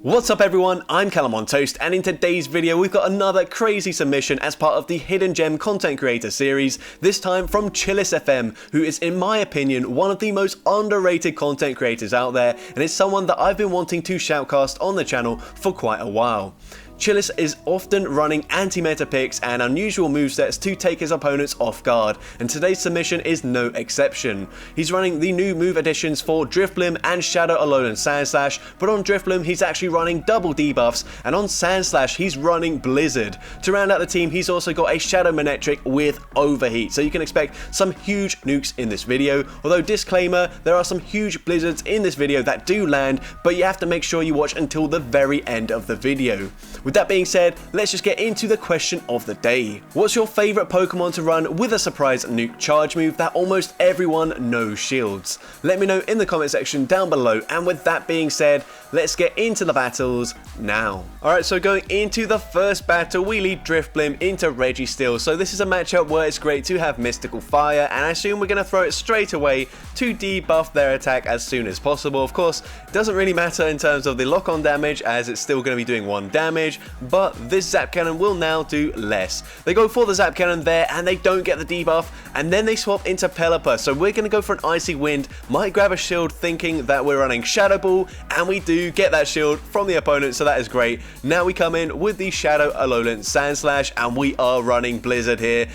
What's up everyone, I'm CallumOnToast, and in today's video we've got another crazy submission as part of the Hidden Gem content creator series, this time from Chillis FM, who is in my opinion one of the most underrated content creators out there, and is someone that I've been wanting to shoutcast on the channel for quite a while. Chillis is often running anti-meta picks and unusual movesets to take his opponents off guard, and today's submission is no exception. He's running the new move additions for Drifblim and Shadow Alolan Sandslash, but on Drifblim he's actually running double debuffs, and on Sandslash he's running Blizzard. To round out the team, he's also got a Shadow Manectric with overheat, so you can expect some huge nukes in this video. Although disclaimer, there are some huge blizzards in this video that do land, but you have to make sure you watch until the very end of the video. With that being said, let's just get into the question of the day. What's your favourite Pokemon to run with a surprise nuke charge move that almost everyone knows shields? Let me know in the comment section down below, and with that being said, let's get into the battles now. Alright, so going into the first battle, we lead Drifblim into Registeel. So this is a matchup where it's great to have Mystical Fire, and I assume we're going to throw it straight away to debuff their attack as soon as possible. Of course, it doesn't really matter in terms of the lock-on damage, as it's still going to be doing 1 damage, but this Zap Cannon will now do less. They go for the Zap Cannon there, and they don't get the debuff, and then they swap into Pelipper. So we're going to go for an Icy Wind, might grab a shield thinking that we're running Shadow Ball, and we do get that shield from the opponent, so that is great. Now we come in with the Shadow Alolan Sandslash, and we are running Blizzard here.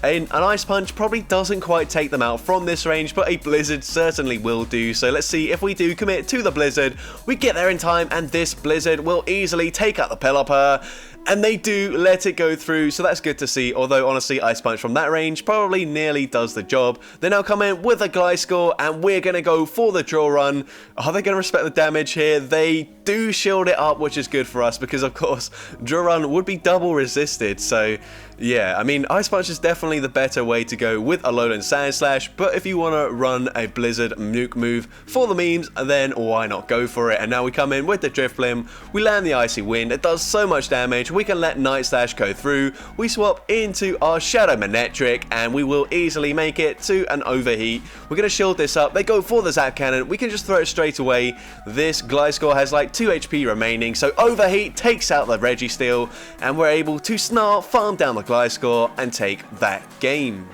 An Ice Punch probably doesn't quite take them out from this range, but a Blizzard certainly will do. So let's see if we do commit to the Blizzard. We get there in time, and this Blizzard will easily take out the Pelipper. And they do let it go through, so that's good to see, although honestly Ice Punch from that range probably nearly does the job. They now come in with a Gliscor, and we're going to go for the Draw Run. Are they going to respect the damage here? They do shield it up, which is good for us, because of course Draw Run would be double resisted, so yeah, I mean, Ice Punch is definitely the better way to go with Alolan Sandslash, but if you want to run a Blizzard nuke move for the memes, then why not go for it? And now we come in with the Drifblim, we land the Icy Wind, it does so much damage, we can let Night Slash go through, we swap into our Shadow Manectric, and we will easily make it to an overheat. We're going to shield this up, they go for the Zap Cannon, we can just throw it straight away. This Gliscor has like 2 HP remaining, so overheat takes out the Registeel, and we're able to snarl, farm down the Gliscor, and take that game.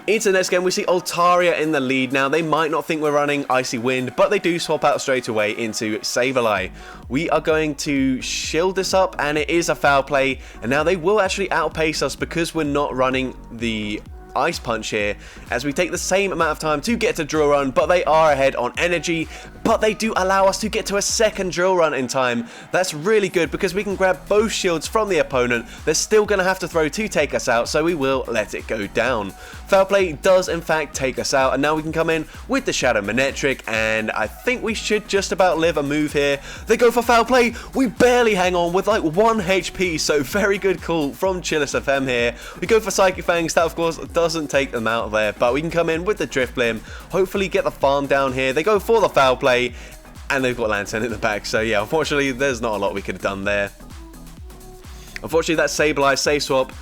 Into the next game, we see Altaria in the lead. Now, they might not think we're running Icy Wind, but they do swap out straight away into Sableye. We are going to shield this up, and it is a foul play, and now they will actually outpace us because we're not running the Ice Punch here, as we take the same amount of time to get to Drill Run, but they are ahead on energy, but they do allow us to get to a second Drill Run in time. That's really good because we can grab both shields from the opponent. They're still going to have to throw to take us out, so we will let it go down. Foul Play does in fact take us out, and now we can come in with the Shadow Manectric, and I think we should just about live a move here. They go for Foul Play, we barely hang on with like 1 HP, so very good call from Chillis FM here. We go for Psychic Fangs, that of course doesn't take them out there, but we can come in with the Drifblim, hopefully get the farm down here. They go for the Foul Play, and they've got Lantern in the back, so yeah, unfortunately there's not a lot we could have done there. Unfortunately that Sableye safe swap,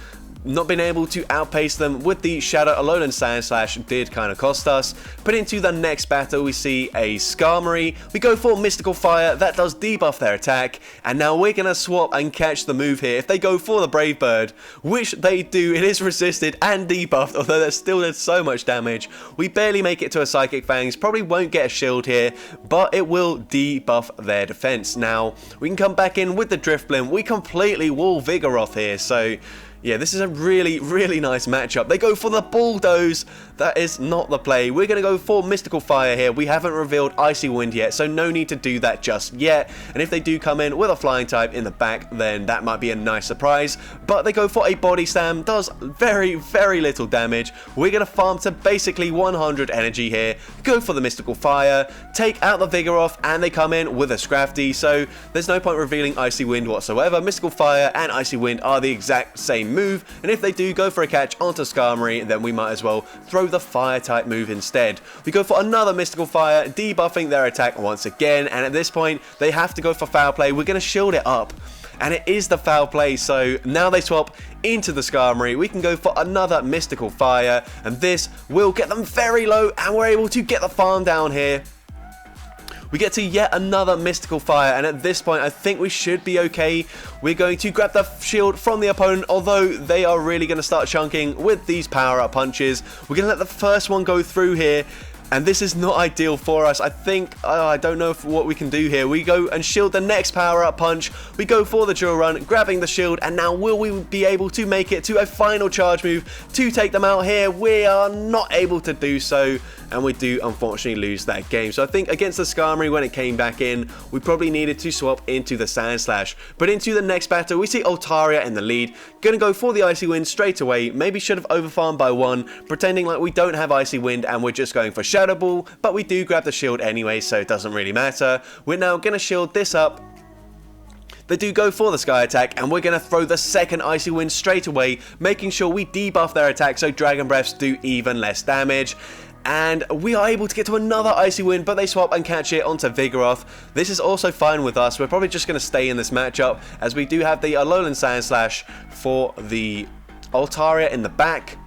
not being able to outpace them with the Shadow Alolan Sandslash did kind of cost us. But into the next battle, we see a Skarmory. We go for Mystical Fire, that does debuff their attack, and now we're going to swap and catch the move here. If they go for the Brave Bird, which they do, it is resisted and debuffed, although that still does so much damage. We barely make it to a Psychic Fangs, probably won't get a shield here, but it will debuff their defense. Now, we can come back in with the Drifblim. We completely wall Vigoroth here, so yeah, this is a really, really nice matchup. They go for the Bulldoze. That is not the play. We're going to go for Mystical Fire here. We haven't revealed Icy Wind yet, so no need to do that just yet. And if they do come in with a Flying type in the back, then that might be a nice surprise. But they go for a Body Slam. Does very, very little damage. We're going to farm to basically 100 energy here. Go for the Mystical Fire. Take out the Vigoroth, and they come in with a Scrafty. So there's no point revealing Icy Wind whatsoever. Mystical Fire and Icy Wind are the exact same move, and if they do go for a catch onto Skarmory, then we might as well throw the Fire type move instead. We go for another Mystical Fire, debuffing their attack once again, and at this point they have to go for Foul Play. We're going to shield it up, and it is the Foul Play, so now they swap into the Skarmory. We can go for another Mystical Fire, and this will get them very low, and we're able to get the farm down here. We get to yet another Mystical Fire, and at this point I think we should be okay. We're going to grab the shield from the opponent, although they are really going to start chunking with these power-up punches. We're going to let the first one go through here. And this is not ideal for us. I think, I don't know what we can do here. We go and shield the next power-up punch. We go for the drill run, grabbing the shield. And now will we be able to make it to a final charge move to take them out here? We are not able to do so. And we do unfortunately lose that game. So I think against the Skarmory, when it came back in, we probably needed to swap into the Sandslash. But into the next battle, we see Altaria in the lead. Gonna go for the Icy Wind straight away. Maybe should have overfarmed by 1, pretending like we don't have Icy Wind and we're just going for Shadow Ball. But we do grab the shield anyway, so it doesn't really matter. We're now gonna shield this up. They do go for the Sky Attack, and we're going to throw the second Icy Wind straight away, making sure we debuff their attack so Dragon Breaths do even less damage. And we are able to get to another Icy Wind, but they swap and catch it onto Vigoroth. This is also fine with us. We're probably just going to stay in this matchup, as we do have the Alolan Sandslash for the Altaria in the back.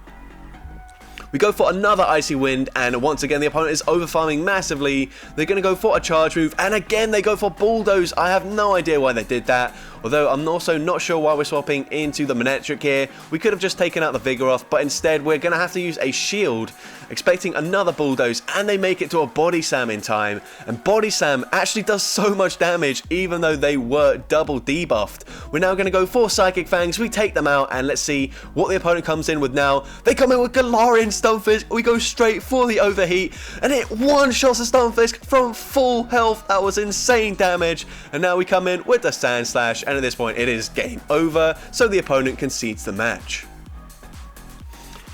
We go for another Icy Wind, and once again the opponent is overfarming massively. They're going to go for a charge move, and again they go for Bulldoze. I have no idea why they did that, although I'm also not sure why we're swapping into the Manectric here. We could have just taken out the Vigoroth, but instead we're going to have to use a shield, expecting another Bulldoze, and they make it to a Body Slam in time. And Body Slam actually does so much damage, even though they were double debuffed. We're now going to go for Psychic Fangs. We take them out, and let's see what the opponent comes in with now. They come in with Galarian Stunfisk. We go straight for the overheat, and it one-shots the Stunfisk from full health. That was insane damage. And now we come in with the Sandslash, and at this point it is game over, so the opponent concedes the match.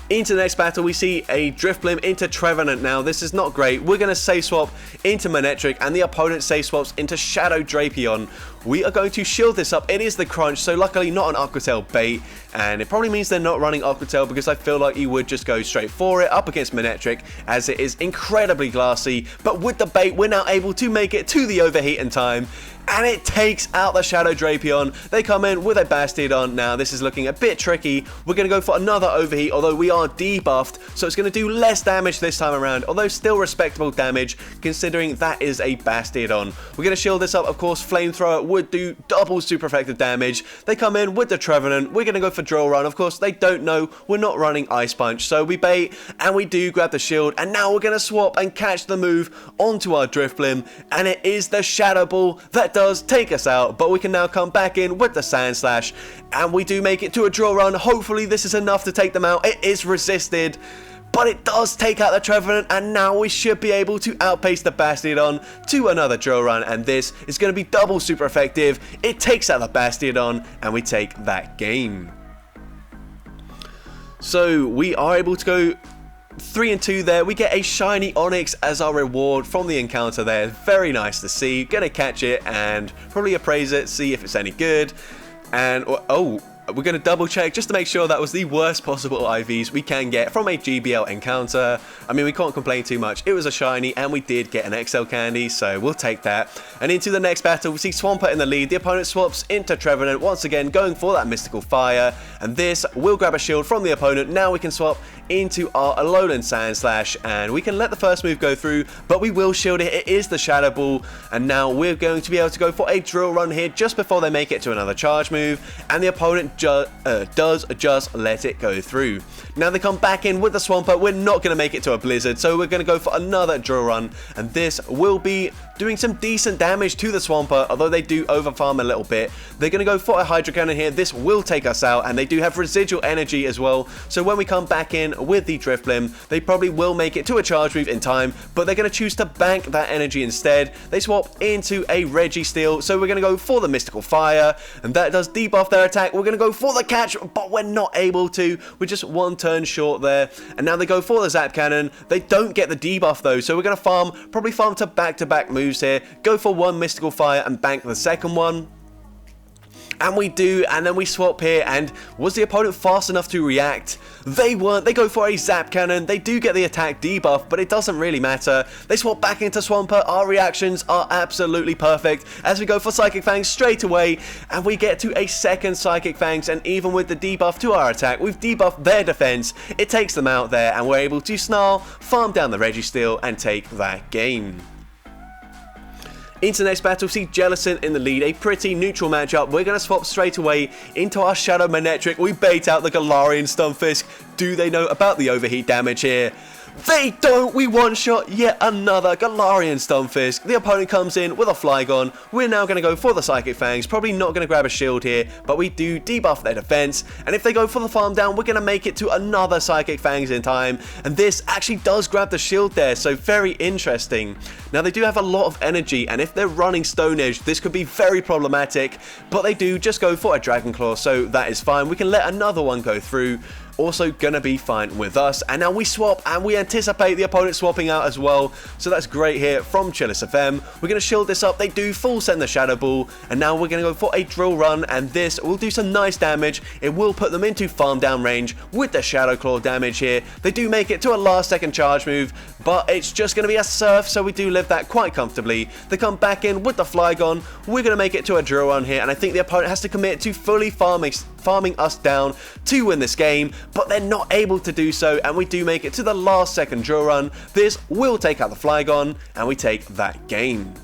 Into the next battle, we see a Drifblim into Trevenant now. This is not great. We're going to safe swap into Manectric, and the opponent safe swaps into Shadow Drapion. We are going to shield this up. It is the crunch, so luckily not an Aqua Tail bait, and it probably means they're not running Aqua Tail, because I feel like you would just go straight for it up against Manectric, as it is incredibly glassy. But with the bait, we're now able to make it to the overheat in time, and it takes out the Shadow Drapion. They come in with a Bastiodon. Now this is looking a bit tricky. We're going to go for another overheat, although we are debuffed, so it's going to do less damage this time around, although still respectable damage considering that is a Bastiodon. We're going to shield this up, of course. Flamethrower would do double super effective damage. They come in with the Trevenant. We're going to go for Drill Run. Of course, they don't know we're not running Ice Punch, so we bait, and we do grab the shield, and now we're going to swap and catch the move onto our Drifblim, and it is the Shadow Ball that does take us out, but we can now come back in with the Sandslash, and we do make it to a Drill Run. Hopefully this is enough to take them out. It is resisted, but it does take out the Trevenant, and now we should be able to outpace the Bastiodon to another Drill Run, and this is going to be double super effective. It takes out the Bastiodon, and we take that game. So we are able to go 3-2 there. We get a shiny Onyx as our reward from the encounter there. Very nice to see. Gonna catch it and probably appraise it, see if it's any good. And oh, we're going to double check just to make sure that was the worst possible IVs we can get from a GBL encounter. I mean, we can't complain too much. It was a shiny, and we did get an XL candy, so we'll take that. And into the next battle, we see Swampert in the lead. The opponent swaps into Trevenant, once again going for that Mystical Fire, and this will grab a shield from the opponent. Now we can swap into our Alolan Sandslash, and we can let the first move go through, but we will shield it. It is the Shadow Ball, and now we're going to be able to go for a Drill Run here just before they make it to another charge move, and the opponent does just let it go through. Now they come back in with the Swampert. We're not going to make it to a Blizzard, so we're going to go for another Drill Run, and this will be doing some decent damage to the Swampert, although they do overfarm a little bit. They're going to go for a Hydro Cannon here. This will take us out, and they do have residual energy as well, so when we come back in with the Drifblim, they probably will make it to a charge move in time, but they're going to choose to bank that energy instead. They swap into a Registeel, so we're going to go for the Mystical Fire, and that does debuff their attack. We're going to go for the catch, but we're not able to. We're just one turn short there, and now they go for the Zap Cannon. They don't get the debuff though, so we're going to probably farm to back-to-back moves here, go for one Mystical Fire and bank the second one. And we do, and then we swap here, and was the opponent fast enough to react? They weren't. They go for a Zap Cannon. They do get the attack debuff, but it doesn't really matter. They swap back into Swampert. Our reactions are absolutely perfect as we go for Psychic Fangs straight away, and we get to a second Psychic Fangs, and even with the debuff to our attack, we've debuffed their defense. It takes them out there, and we're able to Snarl, farm down the Registeel, and take that game. Into the next battle, see Jellicent in the lead, a pretty neutral matchup. We're going to swap straight away into our Shadow Manectric. We bait out the Galarian Stunfisk. Do they know about the overheat damage here? They don't! We one-shot yet another Galarian Stunfisk. The opponent comes in with a Flygon. We're now going to go for the Psychic Fangs. Probably not going to grab a shield here, but we do debuff their defense. And if they go for the farm down, we're going to make it to another Psychic Fangs in time. And this actually does grab the shield there, so very interesting. Now, they do have a lot of energy, and if they're running Stone Edge, this could be very problematic. But they do just go for a Dragon Claw, so that is fine. We can let another one go through. Also gonna be fine with us. And now we swap, and we anticipate the opponent swapping out as well, so that's great here from Chillis FM. We're gonna shield this up. They do full send the Shadow Ball, and now we're gonna go for a Drill Run, and this will do some nice damage. It will put them into farm down range with the Shadow Claw damage here. They do make it to a last second charge move, but it's just gonna be a Surf, so we do live that quite comfortably. They come back in with the Flygon. We're gonna make it to a Drill Run here, and I think the opponent has to commit to fully farming us down to win this game, but they're not able to do so, and we do make it to the last second Drill Run. This will take out the Flygon, and we take that game.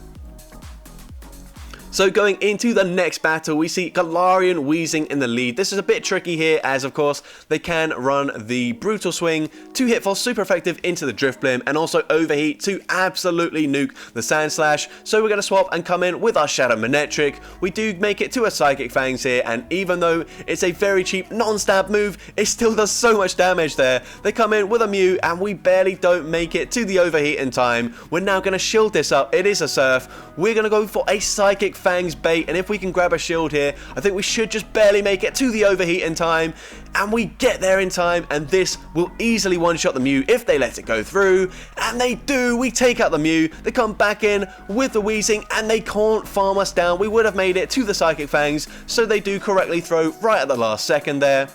So going into the next battle, we see Galarian Weezing in the lead. This is a bit tricky here, as of course they can run the Brutal Swing, 2 hit falls super effective into the Drifblim, and also Overheat to absolutely nuke the Sandslash. So we're going to swap and come in with our Shadow Manectric. We do make it to a Psychic Fangs here, and even though it's a very cheap non-stab move, it still does so much damage there. They come in with a Mew, and we barely don't make it to the Overheat in time. We're now going to shield this up. It is a Surf. We're going to go for a Psychic Fangs bait, and if we can grab a shield here, I think we should just barely make it to the Overheat in time, and we get there in time, and this will easily one-shot the Mew if they let it go through, and they do. We take out the Mew. They come back in with the Weezing, and they can't farm us down. We would have made it to the Psychic Fangs, so they do correctly throw right at the last second there.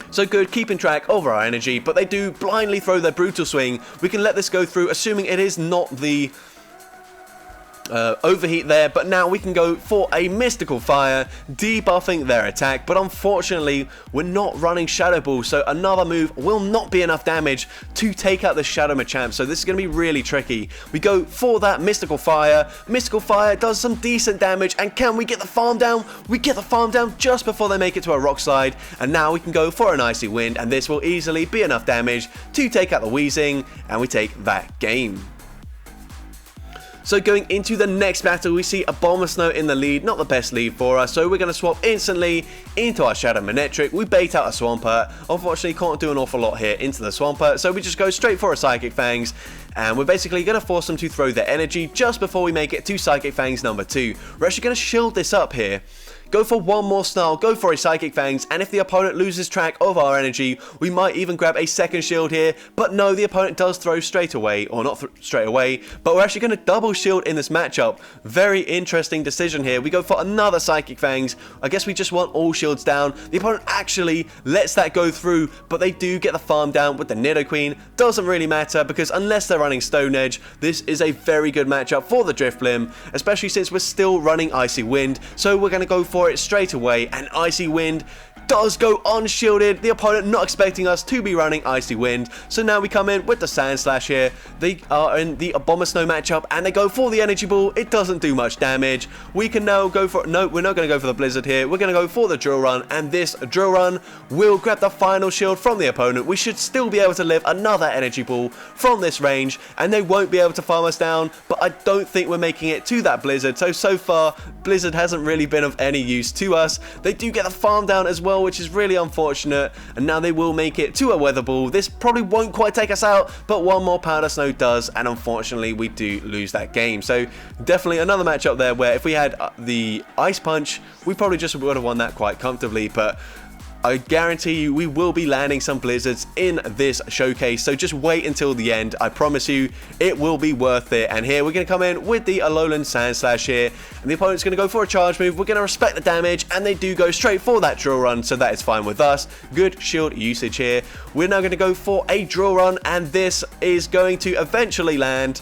So good, keeping track of our energy, but they do blindly throw their Brutal Swing. We can let this go through, assuming it is not the Overheat there, but now we can go for a Mystical Fire, debuffing their attack, but unfortunately we're not running Shadow Ball, so another move will not be enough damage to take out the Shadow Machamp, so this is going to be really tricky. We go for that Mystical Fire. Mystical Fire does some decent damage, and can we get the farm down? We get the farm down just before they make it to a Rock Slide, and now we can go for an Icy Wind, and this will easily be enough damage to take out the Weezing, and we take that game. So going into the next battle, we see Abomasnow in the lead, not the best lead for us, so we're going to swap instantly into our Shadow Manectric. We bait out a Swampert. Unfortunately, can't do an awful lot here into the Swampert, so we just go straight for a Psychic Fangs, and we're basically going to force them to throw their energy just before we make it to Psychic Fangs number 2. We're actually going to shield this up here. Go for one more Snarl, go for a Psychic Fangs, and if the opponent loses track of our energy, we might even grab a second shield here, but no, the opponent does throw straight away, or not straight away, but we're actually going to double shield in this matchup. Very interesting decision here. We go for another Psychic Fangs. I guess we just want all shields down. The opponent actually lets that go through, but they do get the farm down with the Nidoqueen. Doesn't really matter, because unless they're running Stone Edge, this is a very good matchup for the Drifblim, especially since we're still running Icy Wind, so we're going to go for it straight away, and Icy Wind does go unshielded. The opponent not expecting us to be running Icy Wind, so now we come in with the Sandslash here. They are in the Abomasnow matchup, and they go for the Energy Ball. It doesn't do much damage. We can now go for, no, we're not going to go for the Blizzard here. We're going to go for the Drill Run, and this Drill Run will grab the final shield from the opponent. We should still be able to live another Energy Ball from this range, and they won't be able to farm us down, but I don't think we're making it to that Blizzard, so far Blizzard hasn't really been of any use to us. They do get the farm down as well, which is really unfortunate, and now they will make it to a Weather Ball. This probably won't quite take us out, but one more Powder Snow does, and unfortunately we do lose that game. So definitely another matchup there where if we had the Ice Punch, we probably just would have won that quite comfortably, but I guarantee you we will be landing some Blizzards in this showcase, so just wait until the end. I promise you it will be worth it. And here we're going to come in with the Alolan Sandslash here, and the opponent's going to go for a charge move. We're going to respect the damage, and they do go straight for that Drill Run, so that is fine with us. Good shield usage here. We're now going to go for a Drill Run, and this is going to eventually land.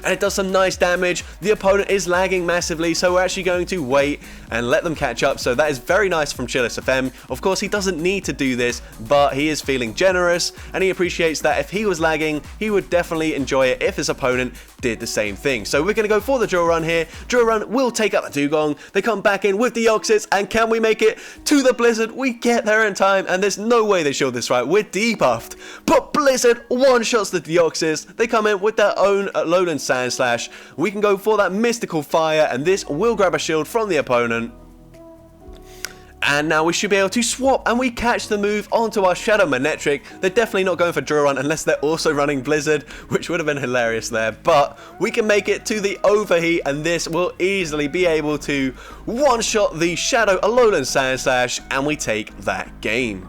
and it does some nice damage. The opponent is lagging massively, so we're actually going to wait and let them catch up. So that is very nice from Chillis FM. Of course, he doesn't need to do this, but he is feeling generous, and he appreciates that if he was lagging, he would definitely enjoy it if his opponent did the same thing. So we're going to go for the drill run here. Drill run will take out the Dugong. They come back in with the Deoxys, and can we make it to the Blizzard? We get there in time, and there's no way they showed this right. We're debuffed, but Blizzard one-shots the Deoxys. They come in with their own Alolan Sandslash. We can go for that Mystical Fire, and this will grab a shield from the opponent. And now we should be able to swap, and we catch the move onto our Shadow Manectric. They're definitely not going for Drill Run unless they're also running Blizzard, which would have been hilarious there. But we can make it to the Overheat, and this will easily be able to one-shot the Shadow Alolan Sandslash, and we take that game.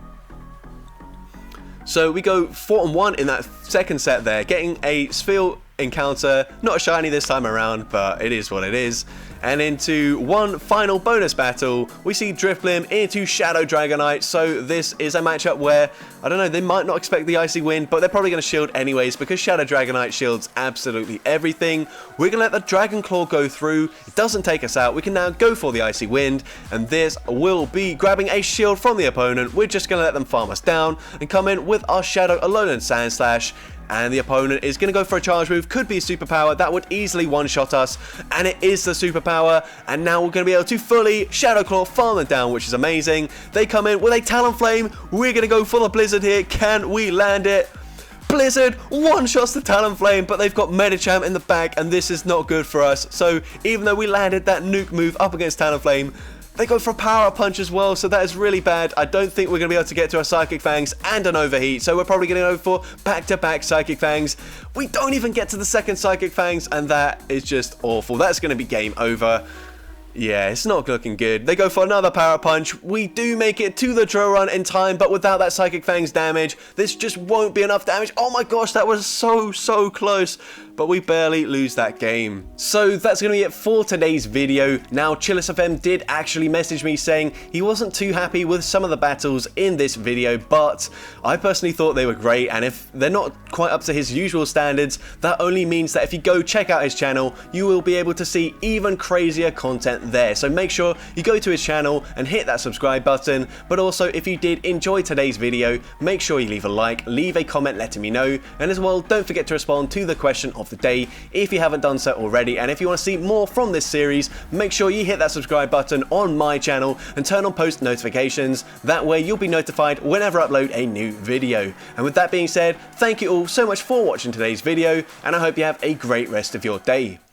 So we go 4-1 in that second set there, getting a Sphere encounter, not a shiny this time around, but it is what it is. And into one final bonus battle, we see Drifblim into Shadow Dragonite. So this is a matchup where, I don't know, they might not expect the Icy Wind, but they're probably going to shield anyways because Shadow Dragonite shields absolutely everything. We're going to let the Dragon Claw go through. It doesn't take us out. We can now go for the Icy Wind, and this will be grabbing a shield from the opponent. We're just going to let them farm us down and come in with our Shadow Alolan Sandslash. And the opponent is going to go for a charge move, could be a superpower, that would easily one-shot us, and it is the superpower, and now we're going to be able to fully Shadow Claw farm them down, which is amazing. They come in with a Talonflame, we're going to go for the Blizzard here, can we land it? Blizzard one-shots the Talonflame, but they've got Medicham in the back, and this is not good for us. So even though we landed that nuke move up against Talonflame, they go for a Power Up Punch as well, so that is really bad. I don't think we're going to be able to get to our Psychic Fangs and an Overheat, so we're probably going to go for back-to-back Psychic Fangs. We don't even get to the second Psychic Fangs, and that is just awful. That's going to be game over. Yeah, it's not looking good. They go for another Power Punch. We do make it to the Drill Run in time, but without that Psychic Fangs damage, this just won't be enough damage. Oh my gosh, that was so close. But we barely lose that game. So that's going to be it for today's video. Now, Chillis FM did actually message me saying he wasn't too happy with some of the battles in this video, but I personally thought they were great, and if they're not quite up to his usual standards, that only means that if you go check out his channel, you will be able to see even crazier content there. So make sure you go to his channel and hit that subscribe button, but also if you did enjoy today's video, make sure you leave a like, leave a comment letting me know, and as well, don't forget to respond to the question of the day if you haven't done so already. And if you want to see more from this series, make sure you hit that subscribe button on my channel and turn on post notifications. That way you'll be notified whenever I upload a new video. And with that being said, thank you all so much for watching today's video, and I hope you have a great rest of your day.